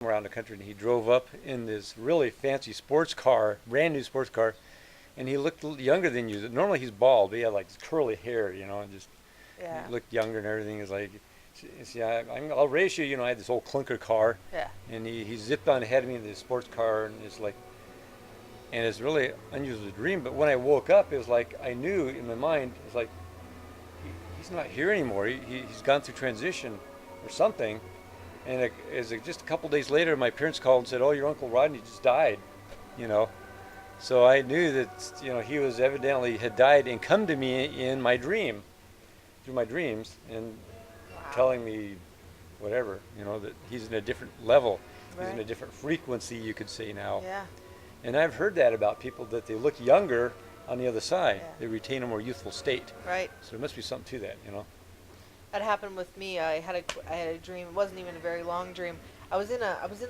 around the country, and he drove up in this really fancy sports car, brand new sports car, and he looked younger than you. Normally he's bald, but he had like this curly hair, and just Yeah. he looked younger and everything. It's like, see, I'll race you. I had this old clunker car, Yeah. and he zipped on ahead of me in this sports car, and it's really unusual dream. But when I woke up, it was like I knew in my mind, it's like he's not here anymore. He's gone through transition or something. And just a couple days later, my parents called and said, "Oh, your Uncle Rodney just died," you know. So I knew that he was evidently had died and come to me in my dream, through my dreams, and Wow. telling me whatever, that he's in a different level, he's in a Right. different frequency, you could say now. Yeah. And I've heard that about people that they look younger on the other side, Yeah. they retain a more youthful state. Right. So there must be something to that. That happened with me. I had a dream. It wasn't even a very long dream. I was in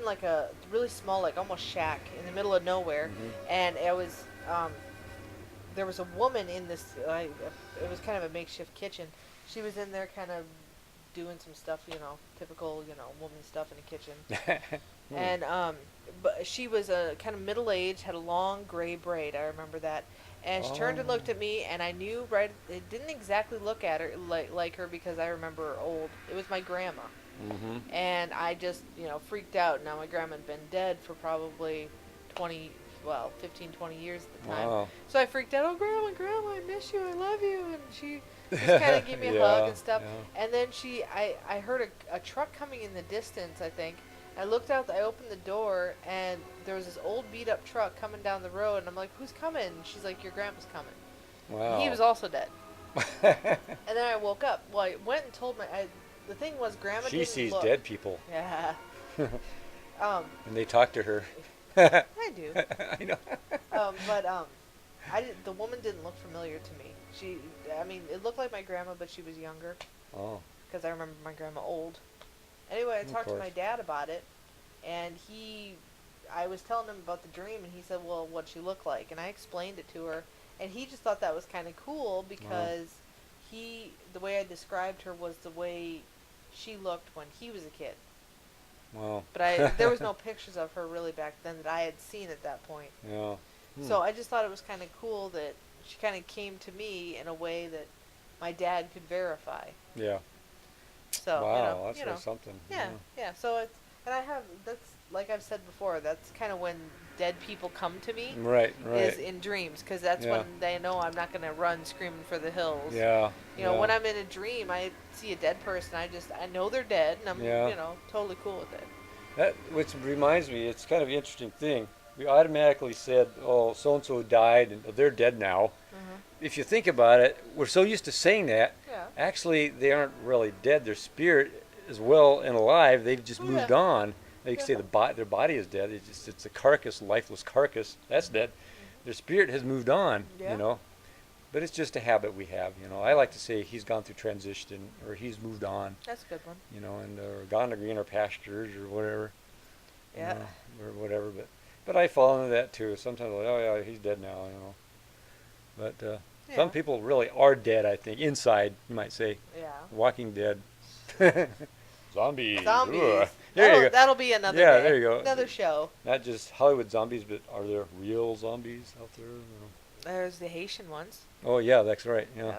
like a really small, like almost shack in the middle of nowhere, Hmm. and there was a woman in this. It was kind of a makeshift kitchen. She was in there, kind of doing some stuff, typical, woman stuff in a kitchen. And but she was a kind of middle aged, had a long gray braid. I remember that. And she turned and Oh. looked at me, and I knew right. It didn't exactly look at her like her because I remember her old. It was my grandma, Hmm. and I just freaked out. Now my grandma had been dead for probably 20, well, 15, 20 years at the time. Wow. So I freaked out. Oh, grandma, I miss you. I love you. And she just kind of gave me a hug Yeah, and stuff. yeah. And then I heard a truck coming in the distance, I think. I looked out, I opened the door, and there was this old beat up truck coming down the road, and I'm like, who's coming? And she's like, your grandpa's coming. And he Wow. was also dead. And then I woke up. Well, I went and told the thing was, grandma She didn't sees look. dead people. Yeah. And Um, they talk to her. I I do. know. But the woman didn't look familiar to me. I mean, it looked like my grandma, but she was younger, Oh, because I remember my grandma old. Anyway, I of talked to course. my dad about it, and I was telling him about the dream, and he said, well, what'd she look like? And I explained it to her, and he just thought that was kind of cool because the way I described her was the way she looked when he was a kid. Wow. But there was no pictures of her really back then that I had seen at that point. Yeah. So I just thought it was kind of cool that she kind of came to me in a way that my dad could verify. Yeah. So Wow, that's really something. yeah, yeah. So that's like I've said before. That's kind of when dead people come to me Right, is right. in dreams, because that's Yeah. when they know I'm not going to run screaming for the hills. Yeah. When I'm in a dream, I see a dead person. I know they're dead, and I'm Yeah. totally cool with it. That which reminds me, it's kind of an interesting thing. We automatically said, "Oh, so and so died, and they're dead now." Hmm. If you think about it, we're so used to saying that. Yeah. Actually, they aren't really dead. Their spirit is well and alive. They've just Oh, moved yeah. on. They Yeah. say their body is dead. It's a carcass, lifeless carcass. That's dead. Their spirit has moved on. Yeah. But it's just a habit we have. I like to say he's gone through transition or he's moved on. That's a good one. And or gone to greener pastures or whatever. Yeah. Or whatever. But I fall into that too. Sometimes like, oh yeah, he's dead now. But Yeah. some people really are dead. I think inside, you might say, Yeah. Walking Dead. Zombies. Zombies. Ugh. There you go. That'll be another Yeah, day. there you go. Another show. Not just Hollywood zombies, but are there real zombies out there? There's the Haitian ones. Oh yeah, that's right. Yeah.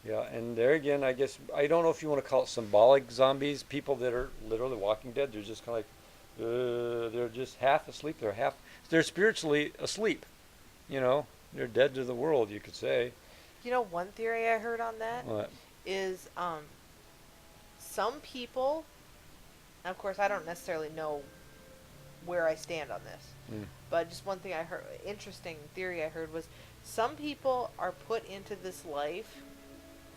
Yeah, and there again, I guess I don't know if you want to call it symbolic zombies, people that are literally Walking Dead. They're just kind of like, they're just half asleep. They're spiritually asleep. They're dead to the world, you could say. One theory I heard on that What? is some people, and of course I don't necessarily know where I stand on this, Mm. but just one thing I heard, interesting theory I heard was some people are put into this life.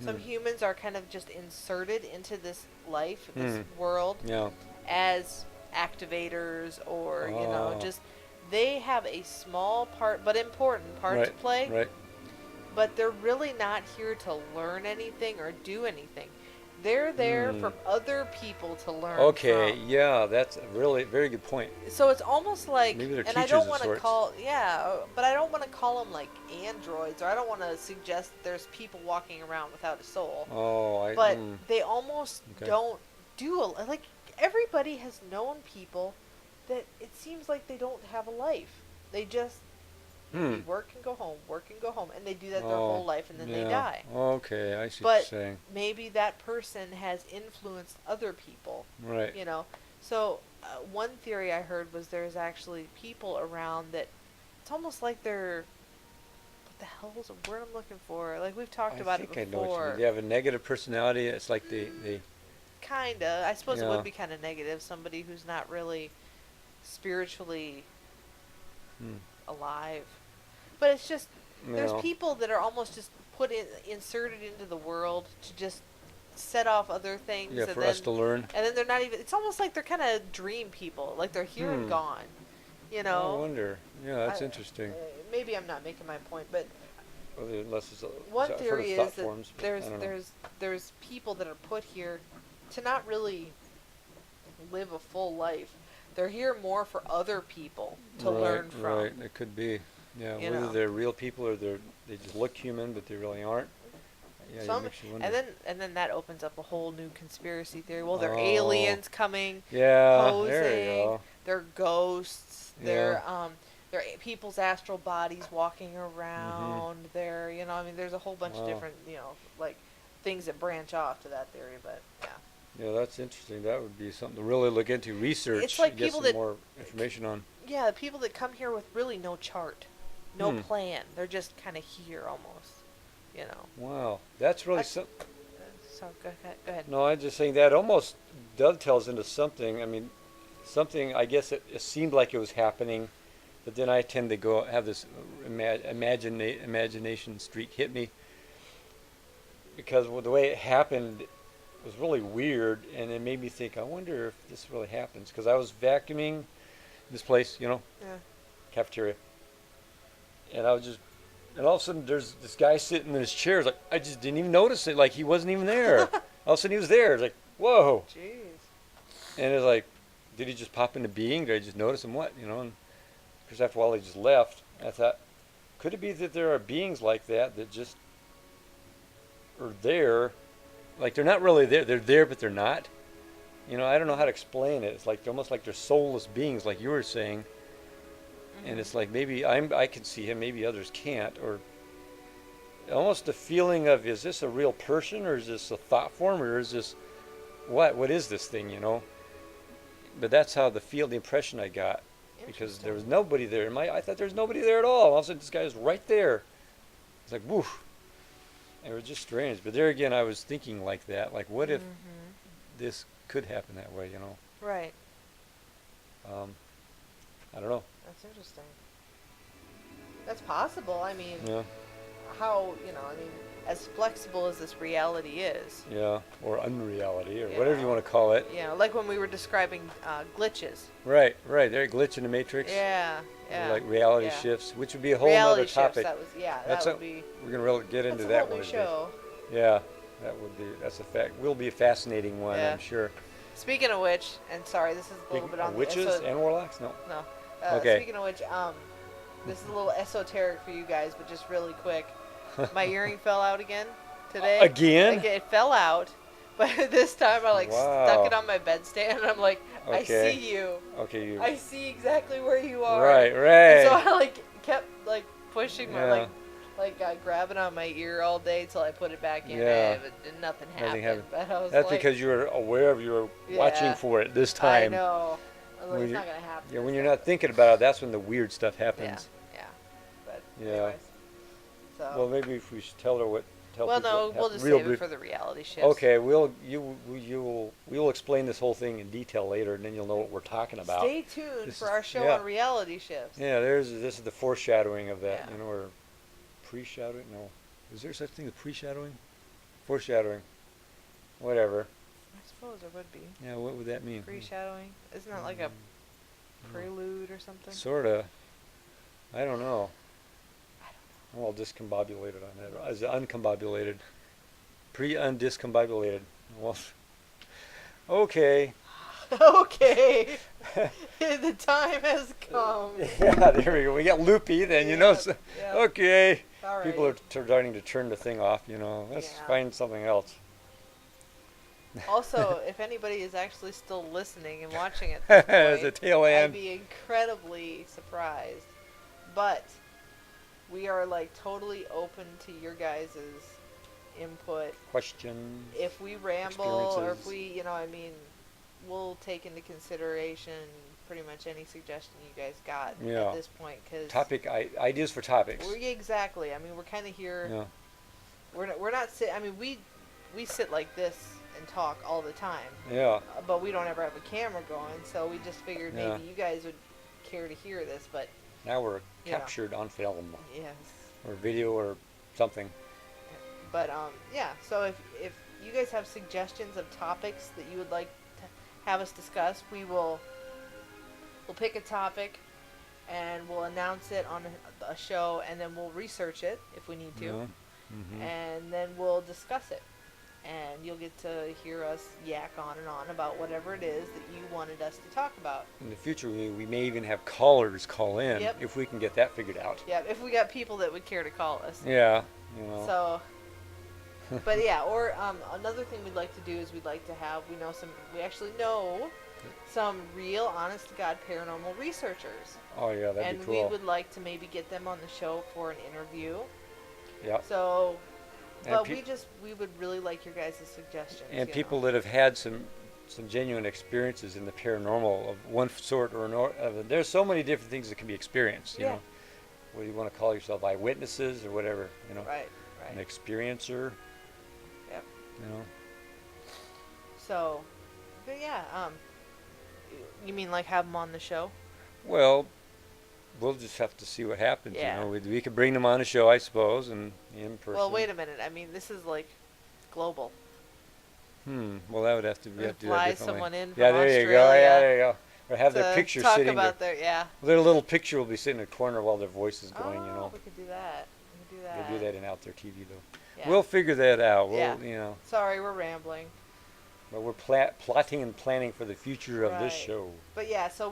Some Mm. humans are kind of just inserted into this life, this Mm. world, Yeah. as activators or, Oh. just they have a small part, but important part to Right. play. Right. But they're really not here to learn anything or do anything. They're there for other people to learn Okay. from. Yeah, that's a really very good point. So it's almost like, Maybe they're and I teachers don't of want to sorts. but I don't want to call them like androids, or I don't want to suggest that there's people walking around without a soul. Oh, But they almost Okay. don't do like everybody has known people that it seems like they don't have a life. They just work and go home, work and go home, and they do that their whole life, and then they die. Okay, I see what But you're saying. maybe that person has influenced other people. Right. You know, so one theory I heard was there's actually people around that it's almost like they're, what the hell is the word I'm looking for? Like we've talked about it before. I think I know what you mean. They have a negative personality. It's like they Kinda. I suppose it would be kind of negative. Somebody who's not really spiritually alive. But it's just there's people that are almost just inserted into the world to just set off other things. Yeah, and for then, us to learn. And then they're not even. It's almost like they're kind of dream people. Like they're here and gone. You know. I wonder. Yeah, that's interesting. Maybe I'm not making my point, but unless it's one theory is that there's people that are put here to not really live a full life. They're here more for other people to learn from. Right, it could be. Yeah, whether they're real people or they just look human, but they really aren't. Yeah, makes you wonder. And then that opens up a whole new conspiracy theory. Well, they're aliens coming, posing. There you go. They're ghosts. They're people's astral bodies walking around. They're I mean, there's a whole bunch of different like things that branch off to that theory. But yeah. Yeah, that's interesting. That would be something to really look into, research, it's like get some more information on. Yeah, people that come here with really no chart, no plan. They're just kind of here almost, Wow, that's really So go ahead. No, I'm just saying that almost dovetails into something. I mean, something, I guess it seemed like it was happening, but then I tend to have this imagination streak hit me because the way it happened was really weird, and it made me think, I wonder if this really happens, because I was vacuuming this place, cafeteria, and all of a sudden there's this guy sitting in his chair. It's like I just didn't even notice it, like he wasn't even there. All of a sudden he was there. It's like, whoa. Jeez. And it's like, did he just pop into being? Did I just notice him? What, And because after a while he just left. I thought, could it be that there are beings like that just are there? Like they're not really there. They're there, but they're not. I don't know how to explain it. It's like almost like they're soulless beings, like you were saying. And it's like maybe I can see him, maybe others can't, or almost a feeling of, is this a real person, or is this a thought form, or is this what is this thing, But that's how the impression I got, because there was nobody there. I thought there was nobody there at all. All of a sudden this guy was right there. It's like woof. It was just strange. But there again, I was thinking like that. Like, what if this could happen that way, Right. I don't know. That's interesting. That's possible. I mean, how, as flexible as this reality is. Yeah, or unreality, or whatever you want to call it. Yeah, like when we were describing glitches. Right. They're a glitch in the matrix. Yeah. Or like reality shifts, which would be a whole other topic. That would be. We're gonna really get into that one. Show. Yeah, that's a fact. Will be a fascinating one, I'm sure. Speaking of which, and sorry, this is a little bit on witches and warlocks. No. Okay. Speaking of which, this is a little esoteric for you guys, but just really quick. My earring fell out again today. Again? It fell out, but this time I stuck it on my bedstand, and I'm like, I see you. Okay. I see exactly where you are. Right. And so I kept pushing my grabbing on my ear all day till I put it back in. But nothing happened. But I was That's because you were aware of, you were watching for it this time. I know. I was like, it's not gonna happen. Yeah, when you're not thinking about it, that's when the weird stuff happens. Yeah. But anyways, so. Well, maybe if we should tell people. Well, no, we'll just save it for the reality shifts. Okay, we will explain this whole thing in detail later, and then you'll know what we're talking about. Stay tuned for our show on reality shifts. Yeah, this is the foreshadowing of that, or pre-shadowing. No, is there such thing as pre-shadowing? Foreshadowing, whatever. I suppose there would be. Yeah, what would that mean? Pre-shadowing, isn't that like a prelude or something? Sorta. I don't know. I'm all discombobulated on that. Is it uncombobulated? Undiscombobulated. Well, okay. Okay. The time has come. Yeah, there we go. We got loopy then, Okay. All right. People are starting to turn the thing off, Let's find something else. Also, if anybody is actually still listening and watching at this As a point, tail I'd end. be incredibly surprised. But we are like totally open to your guys' input. Questions. If we ramble or if Experiences. we, we'll take into consideration pretty much any suggestion you guys got Yeah. at this point. Cause Ideas for topics. exactly. I mean, we're kind of here. Yeah. We're not sit. I mean, we sit like this and talk all the time. Yeah. But we don't ever have a camera going, so we just figured Yeah. maybe you guys would care to hear this. But Now we're you know. captured on film yes. or video or something. But yeah. So if you guys have suggestions of topics that you would like to have us discuss, we'll pick a topic and we'll announce it on a show, and then we'll research it if we need to, Yeah. Mm-hmm. and then we'll discuss it. And you'll get to hear us yak on and on about whatever it is that you wanted us to talk about. In the future, we may even have callers call in Yep. if we can get that figured out. Yeah, if we got people that would care to call us. Yeah. So, but yeah, or another thing we'd like to do is we actually know some real, honest to God paranormal researchers. Oh yeah, that'd And be cool. we would like to maybe get them on the show for an interview. Yeah. So, And but we would really like your guys' suggestions. And people that have had some genuine experiences in the paranormal of one sort or another. There's so many different things that can be experienced. You Yeah. know, whether you want to call yourself eyewitnesses or whatever. You know, Right. an experiencer. Yep. You know. So, but yeah, you mean like have them on the show? Well, we'll just have to see what happens. Yeah. You know, we could bring them on a show, I suppose, and in person. Well, wait a minute. I mean, this is like global. Well, that would have to be. We have to do that fly differently. someone in Yeah, from there you go. Australia Yeah, there you go. Or have their to picture talk sitting about there. their Their little picture will be sitting in a corner while their voice is going. Oh, You know. we could do that. We could do that. We'll do that in Out There TV though. Yeah. We'll figure that out. We'll, Yeah. you know, Sorry, we're rambling. but we're plotting and planning for the future of this Right. show. But yeah, so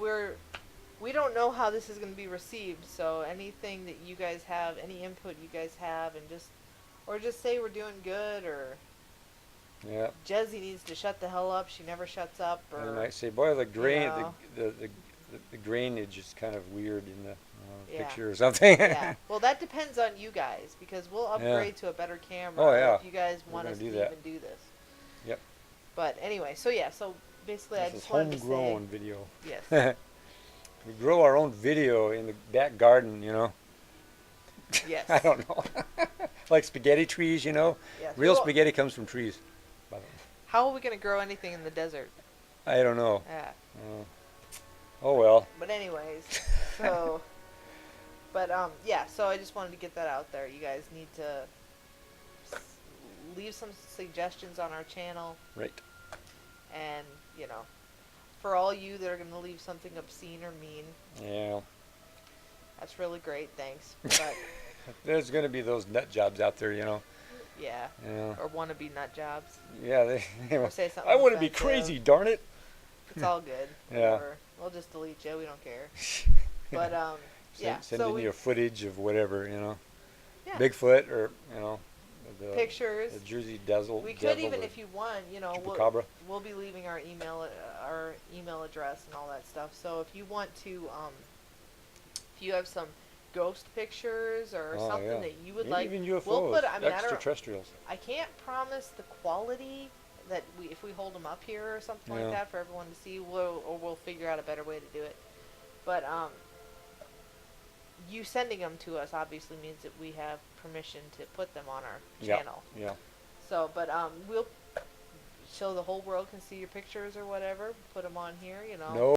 we don't know how this is going to be received. So anything that you guys have, any input you guys have, and just say we're doing good, or Yeah. Jezzy needs to shut the hell up. She never shuts up. Or And they might say, boy, the grain, know. the grainage is kind of weird in the Yeah. picture or something. yeah. Well, that depends on you guys, because we'll upgrade to a better camera Oh, yeah. if you guys We're want gonna us do to that. even do this. Yep. But anyway, so yeah, so basically I This is just wanted to say homegrown video. yes. We grow our own video in the back garden, you know. Yes. I don't know. Like spaghetti trees, you know. Yes. Real Well, spaghetti comes from trees. by the way. how are we going to grow anything in the desert? I don't know. Yeah. Oh well. But anyways, so but yeah, so I just wanted to get that out there. You guys need to leave some suggestions on our channel, Right. and for all you that are going to leave something obscene or mean, Yeah. that's really great. Thanks. But There's going to be those nut jobs out there, you know. yeah, Yeah. or wannabe nut jobs. Yeah. Or say something. I want to be offensive. crazy, darn it. It's all good. Yeah. Whatever. We'll just delete you. We don't care. But yeah. Send so in we, your footage of whatever, you know. yeah. Bigfoot or, you know, the pictures. The Jersey Devil. We could even, if you want, Chupacabra. we'll be leaving our email address and all that stuff. So if you want to, if you have some ghost pictures or Oh, something yeah. that you would Maybe like, even UFOs, we'll put. I mean, extraterrestrials. I can't promise the quality that if we hold them up here or something Yeah. like that for everyone to see. We'll figure out a better way to do it. But you sending them to us obviously means that we have permission to put them on our channel. Yeah. So, but we'll so the whole world can see your pictures or whatever. Put them on here, No